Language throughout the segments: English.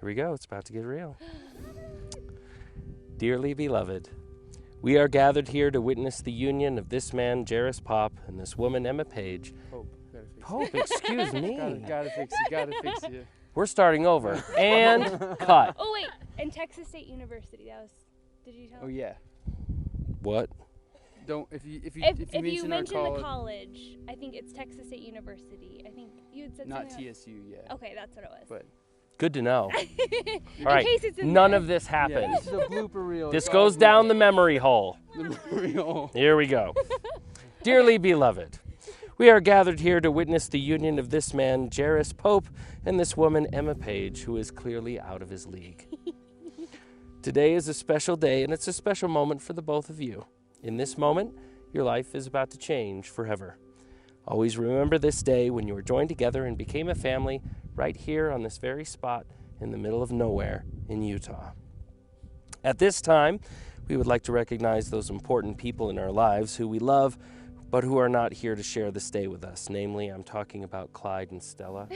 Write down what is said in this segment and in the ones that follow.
Here we go. It's about to get real. Dearly beloved, we are gathered here to witness the union of this man, Jairus Popp, and this woman, Emma Page. Pope, excuse me. Gotta fix it. We're starting over. And cut. Oh, wait. And Texas State University. That was... Did you tell? Oh, yeah. What? Don't... If you mention the college, I think it's Texas State University. I think you had said not something TSU, yeah. Okay, that's what it was. But... Good to know. In All right. case it's in None there. of this happened. Yeah, this is a blooper reel. This goes down the memory hole. The memory hole. Here we go. Dearly beloved, we are gathered here to witness the union of this man, Jairus Popp, and this woman, Emma Page, who is clearly out of his league. Today is a special day, and it's a special moment for the both of you. In this moment, your life is about to change forever. Always remember this day when you were joined together and became a family right here on this very spot in the middle of nowhere in Utah. At this time, we would like to recognize those important people in our lives who we love, but who are not here to share this day with us. Namely, I'm talking about Clyde and Stella.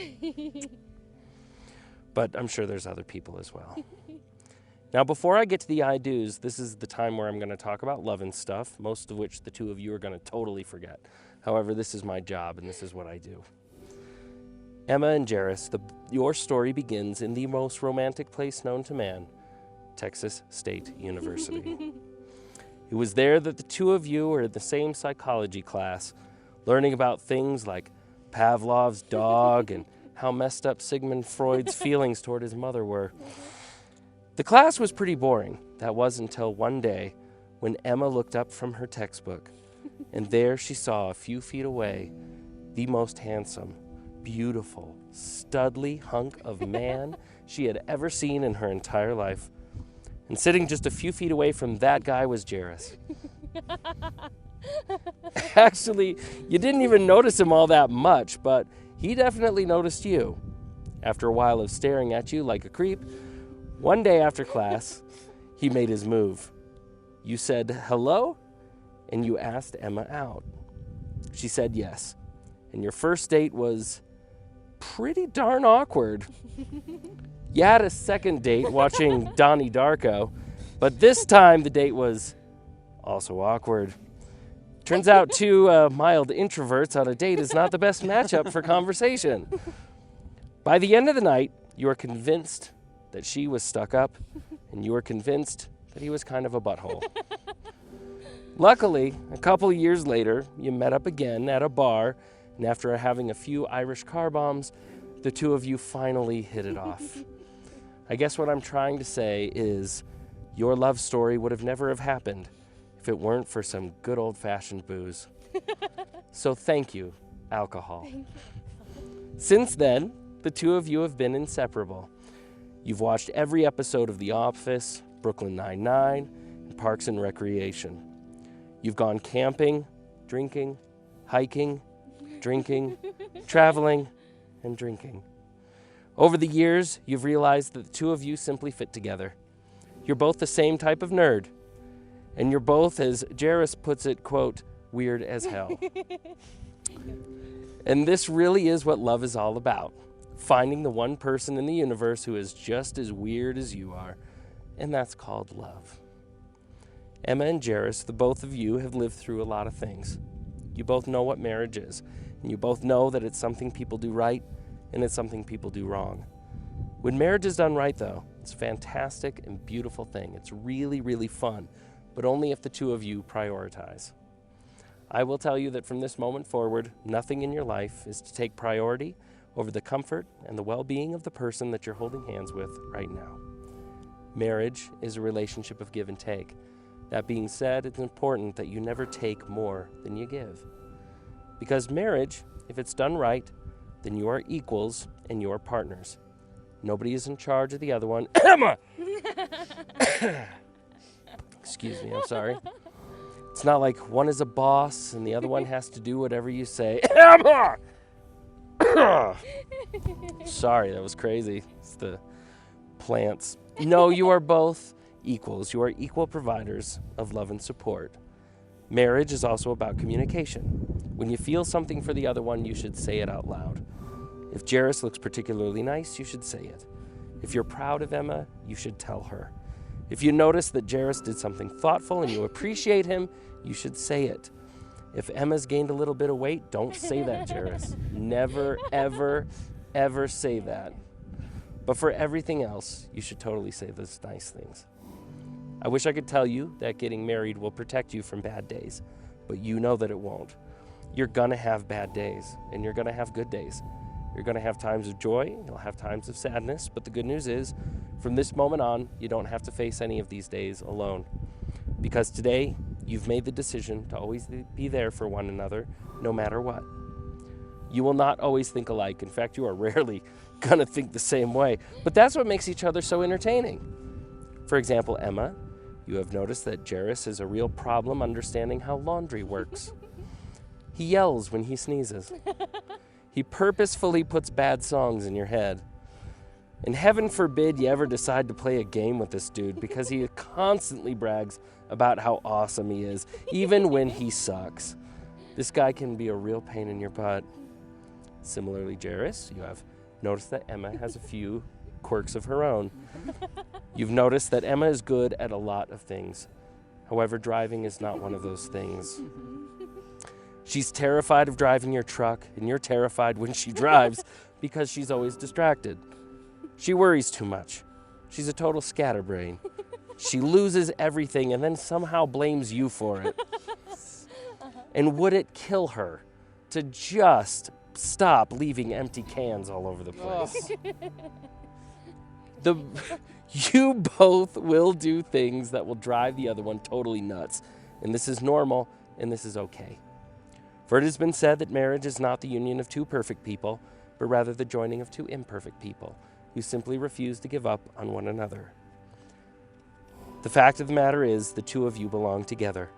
But I'm sure there's other people as well. Now, before I get to the I-do's, this is the time where I'm going to talk about love and stuff, most of which the two of you are going to totally forget. However, this is my job, and this is what I do. Emma and Jairus, your story begins in the most romantic place known to man, Texas State University. It was there that the two of you were in the same psychology class, learning about things like Pavlov's dog and how messed up Sigmund Freud's feelings toward his mother were. The class was pretty boring. That was until one day when Emma looked up from her textbook, and there she saw a few feet away the most handsome, beautiful, studly hunk of man she had ever seen in her entire life. And sitting just a few feet away from that guy was Jairus. Actually, you didn't even notice him all that much, but he definitely noticed you. After a while of staring at you like a creep, one day after class, he made his move. You said hello, and you asked Emma out. She said yes, and your first date was pretty darn awkward. You had a second date watching Donnie Darko, but this time the date was also awkward. Turns out two mild introverts on a date is not the best matchup for conversation. By the end of the night, you were convinced that she was stuck up, and you were convinced that he was kind of a butthole. Luckily, a couple of years later, you met up again at a bar, and after having a few Irish car bombs, the two of you finally hit it off. I guess what I'm trying to say is your love story would have never have happened if it weren't for some good old-fashioned booze. So thank you, alcohol. Since then, the two of you have been inseparable. You've watched every episode of The Office, Brooklyn Nine-Nine, and Parks and Recreation. You've gone camping, drinking, hiking, drinking, traveling, and drinking. Over the years, you've realized that the two of you simply fit together. You're both the same type of nerd, and you're both, as Jairus puts it, quote, weird as hell. And this really is what love is all about, finding the one person in the universe who is just as weird as you are, and that's called love. Emma and Jairus, the both of you, have lived through a lot of things. You both know what marriage is, and you both know that it's something people do right, and it's something people do wrong. When marriage is done right, though, it's a fantastic and beautiful thing. It's really, really fun, but only if the two of you prioritize. I will tell you that from this moment forward, nothing in your life is to take priority over the comfort and the well-being of the person that you're holding hands with right now. Marriage is a relationship of give and take. That being said, it's important that you never take more than you give. Because marriage, if it's done right, then you are equals and you are partners. Nobody is in charge of the other one. Emma! Excuse me, I'm sorry. It's not like one is a boss and the other one has to do whatever you say. Emma! Sorry, that was crazy. It's the plants. No, you are both equals. You are equal providers of love and support. Marriage is also about communication. When you feel something for the other one, you should say it out loud. If Jairus looks particularly nice, you should say it. If you're proud of Emma, you should tell her. If you notice that Jairus did something thoughtful and you appreciate him, you should say it. If Emma's gained a little bit of weight, don't say that, Jairus. Never, ever, ever say that. But for everything else, you should totally say those nice things. I wish I could tell you that getting married will protect you from bad days, but you know that it won't. You're gonna have bad days, and you're gonna have good days. You're gonna have times of joy, you'll have times of sadness, but the good news is, from this moment on, you don't have to face any of these days alone. Because today, you've made the decision to always be there for one another, no matter what. You will not always think alike. In fact, you are rarely gonna think the same way, but that's what makes each other so entertaining. For example, Emma, you have noticed that Jairus has a real problem understanding how laundry works. He yells when he sneezes. He purposefully puts bad songs in your head. And heaven forbid you ever decide to play a game with this dude, because he constantly brags about how awesome he is, even when he sucks. This guy can be a real pain in your butt. Similarly, Jairus, you have noticed that Emma has a few quirks of her own. You've noticed that Emma is good at a lot of things. However, driving is not one of those things. She's terrified of driving your truck, and you're terrified when she drives because she's always distracted. She worries too much. She's a total scatterbrain. She loses everything and then somehow blames you for it. And would it kill her to just stop leaving empty cans all over the place? You both will do things that will drive the other one totally nuts. And this is normal, and this is okay. For it has been said that marriage is not the union of two perfect people, but rather the joining of two imperfect people who simply refuse to give up on one another. The fact of the matter is, the two of you belong together,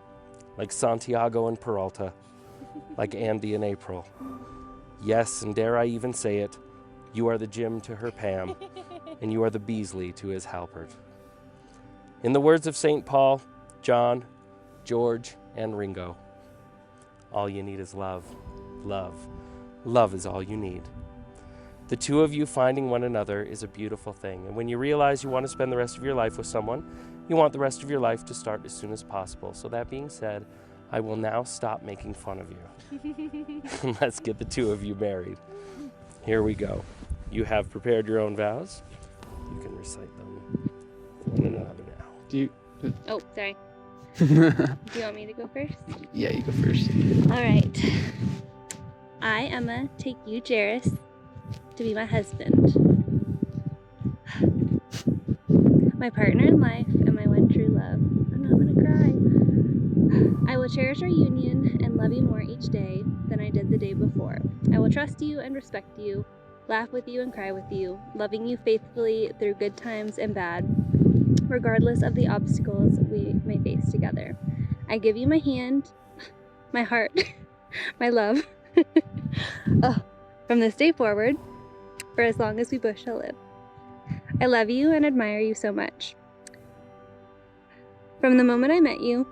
like Santiago and Peralta, like Andy and April. Yes, and dare I even say it, you are the Jim to her Pam, and you are the Beasley to his Halpert. In the words of St. Paul, John, George, and Ringo, all you need is love. Love. Love is all you need. The two of you finding one another is a beautiful thing. And when you realize you want to spend the rest of your life with someone, you want the rest of your life to start as soon as possible. So that being said, I will now stop making fun of you. Let's get the two of you married. Here we go. You have prepared your own vows. You can recite them one another now. Do you? Oh, sorry. Do you want me to go first? Yeah, you go first. All right. I, Emma, take you, Jairus, to be my husband, my partner in life, and my one true love. I'm not gonna cry. I will cherish our union and love you more each day than I did the day before. I will trust you and respect you, laugh with you and cry with you, loving you faithfully through good times and bad, regardless of the obstacles we may face together. I give you my hand, my heart, my love, from this day forward, for as long as we both shall live. I love you and admire you so much. From the moment I met you,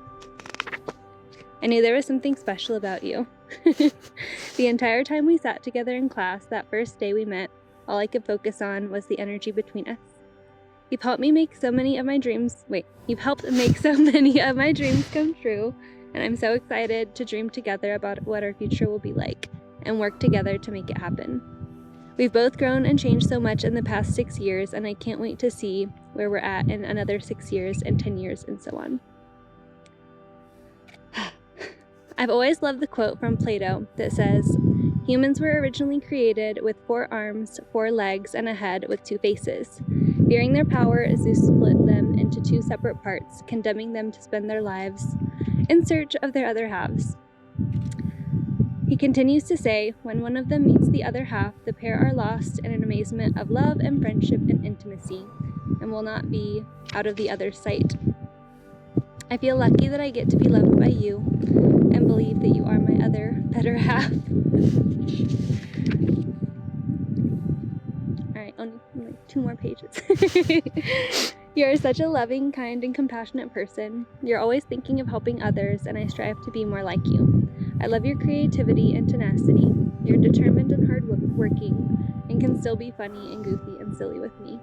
I knew there was something special about you. The entire time we sat together in class that first day we met, all I could focus on was the energy between us. You've helped make so many of my dreams come true, and I'm so excited to dream together about what our future will be like and work together to make it happen. We've both grown and changed so much in the past 6 years, and I can't wait to see where we're at in another 6 years and 10 years and so on. I've always loved the quote from Plato that says, "Humans were originally created with 4 arms, 4 legs, and a head with 2 faces. Fearing their power, Zeus split them into 2 separate parts, condemning them to spend their lives in search of their other halves." He continues to say, when one of them meets the other half, the pair are lost in an amazement of love and friendship and intimacy, and will not be out of the other's sight. I feel lucky that I get to be loved by you, and believe that you are my other better half. Alright, only like 2 more pages. You're such a loving, kind, and compassionate person. You're always thinking of helping others, and I strive to be more like you. I love your creativity and tenacity. You're determined and hardworking, and can still be funny and goofy and silly with me.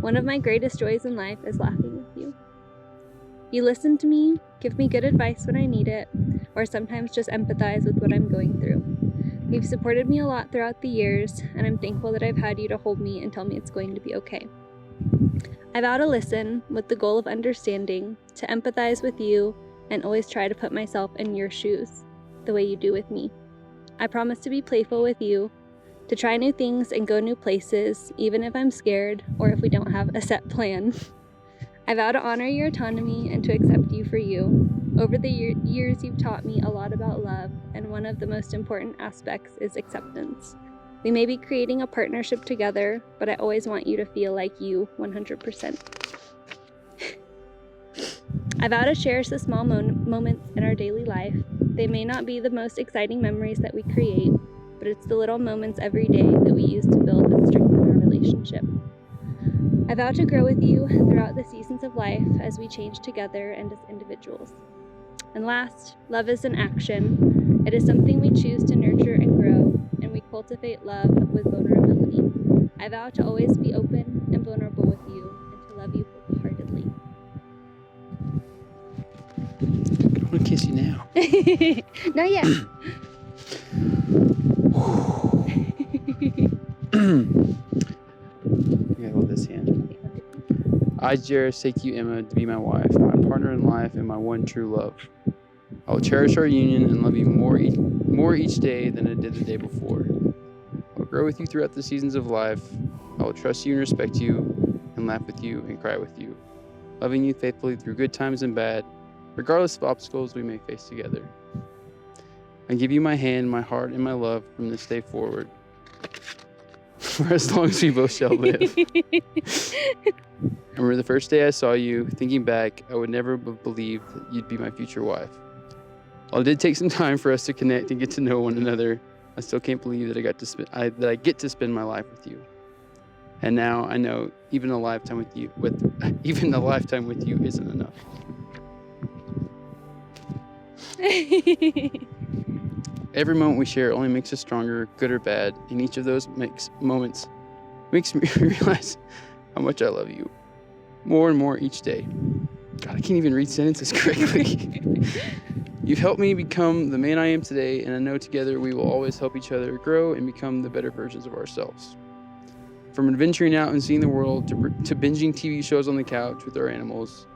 One of my greatest joys in life is laughing with you. You listen to me, give me good advice when I need it, or sometimes just empathize with what I'm going through. You've supported me a lot throughout the years, and I'm thankful that I've had you to hold me and tell me it's going to be okay. I vow to listen with the goal of understanding, to empathize with you, and always try to put myself in your shoes, the way you do with me. I promise to be playful with you, to try new things and go new places, even if I'm scared or if we don't have a set plan. I vow to honor your autonomy and to accept you for you. Over the years, you've taught me a lot about love, and one of the most important aspects is acceptance. We may be creating a partnership together, but I always want you to feel like you 100%. I vow to cherish the small moments in our daily life. They may not be the most exciting memories that we create, but it's the little moments every day that we use to build and strengthen our relationship. I vow to grow with you throughout the seasons of life as we change together and as individuals. And last, love is an action. It is something we choose to nurture and grow, and we cultivate love with vulnerability. I vow to always be open and vulnerable with you and to love you wholeheartedly. I want to kiss you now. Not yet. Yeah, hold this hand. I, Jairus, take you, Emma, to be my wife, my partner in life, and my one true love. I will cherish our union and love you more each day than I did the day before. I will grow with you throughout the seasons of life. I will trust you and respect you, and laugh with you and cry with you, loving you faithfully through good times and bad, regardless of obstacles we may face together. I give you my hand, my heart, and my love from this day forward, for as long as we both shall live. I remember the first day I saw you. Thinking back, I would never have believed that you'd be my future wife. While it did take some time for us to connect and get to know one another, I still can't believe that I get to spend my life with you. And now I know even a lifetime with you isn't enough. Every moment we share only makes us stronger, good or bad, and each of those moments makes me realize how much I love you. More and more each day. God, I can't even read sentences correctly. You've helped me become the man I am today, and I know together we will always help each other grow and become the better versions of ourselves. From adventuring out and seeing the world to binging TV shows on the couch with our animals,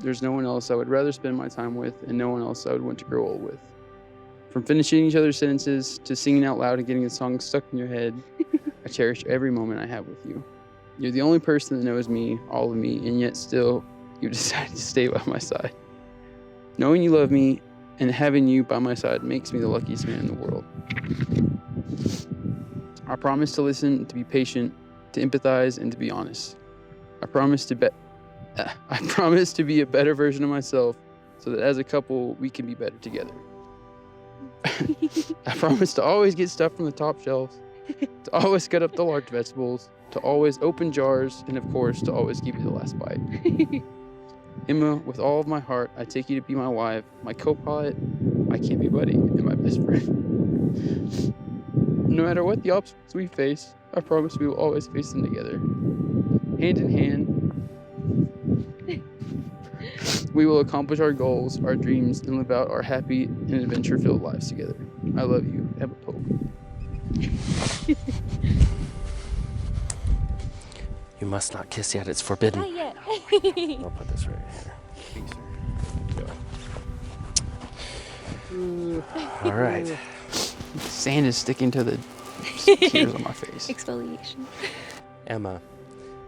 there's no one else I would rather spend my time with, and no one else I would want to grow old with. From finishing each other's sentences to singing out loud and getting a song stuck in your head, I cherish every moment I have with you. You're the only person that knows me, all of me, and yet still you decided to stay by my side. Knowing you love me and having you by my side makes me the luckiest man in the world. I promise to listen, to be patient, to empathize, and to be honest. I promise to be a better version of myself so that as a couple we can be better together. I promise to always get stuff from the top shelves, to always cut up the large vegetables, to always open jars, and of course to always give you the last bite. Emma, with all of my heart, I take you to be my wife, my co-pilot, my camping buddy, and my best friend. No matter what the obstacles we face, I promise we will always face them together. Hand in hand, we will accomplish our goals, our dreams, and live out our happy and adventure-filled lives together. I love you, Emma Popp. You must not kiss yet. It's forbidden. Not yet. I'll put this right here. All right. Sand is sticking to the tears on my face. Exfoliation. Emma,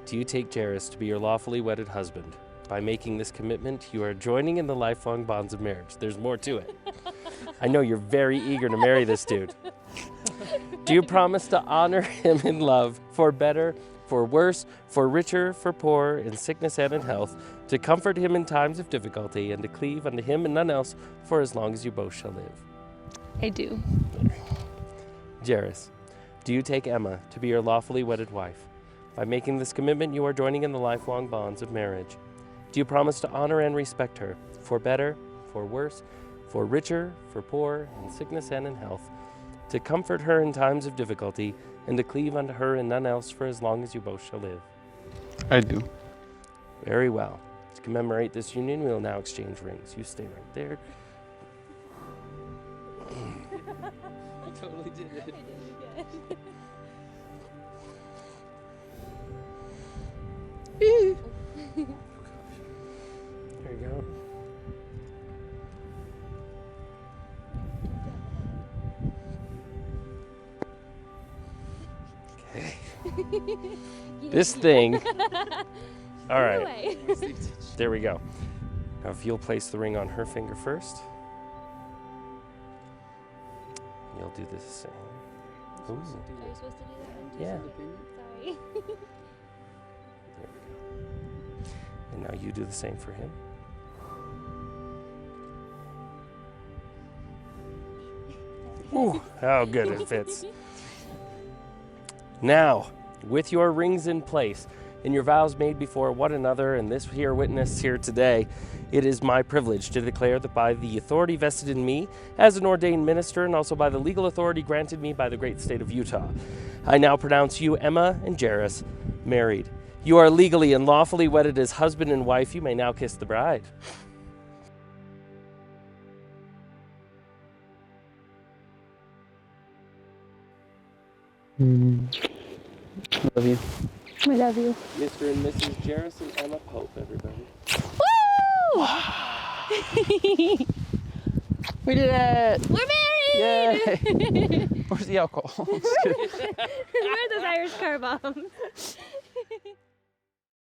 do you take Jairus to be your lawfully wedded husband? By making this commitment, you are joining in the lifelong bonds of marriage. There's more to it. I know you're very eager to marry this dude. Do you promise to honor him in love, for better, for worse, for richer, for poorer, in sickness and in health, to comfort him in times of difficulty, and to cleave unto him and none else for as long as you both shall live? I do. Jairus, do you take Emma to be your lawfully wedded wife? By making this commitment, you are joining in the lifelong bonds of marriage. Do you promise to honor and respect her, for better, for worse, for richer, for poor, in sickness and in health, to comfort her in times of difficulty, and to cleave unto her and none else for as long as you both shall live? I do. Very well. To commemorate this union, we will now exchange rings. You stay right there. You totally did it. There you go. Okay. This thing. All right. There we go. Now, if you'll place the ring on her finger first, you'll do the same. Ooh. Are you supposed to do that one? Yeah. Sorry. There we go. And now you do the same for him. Ooh, how good it fits. Now, with your rings in place and your vows made before one another and this here witness here today, it is my privilege to declare that by the authority vested in me as an ordained minister and also by the legal authority granted me by the great state of Utah, I now pronounce you, Emma and Jairus, married. You are legally and lawfully wedded as husband and wife. You may now kiss the bride. I love you. I love you. Mr. and Mrs. Jairus and Emma Popp, everybody. Woo! We did it! We're married! Yay! Where's the alcohol? Where's those Irish car bombs?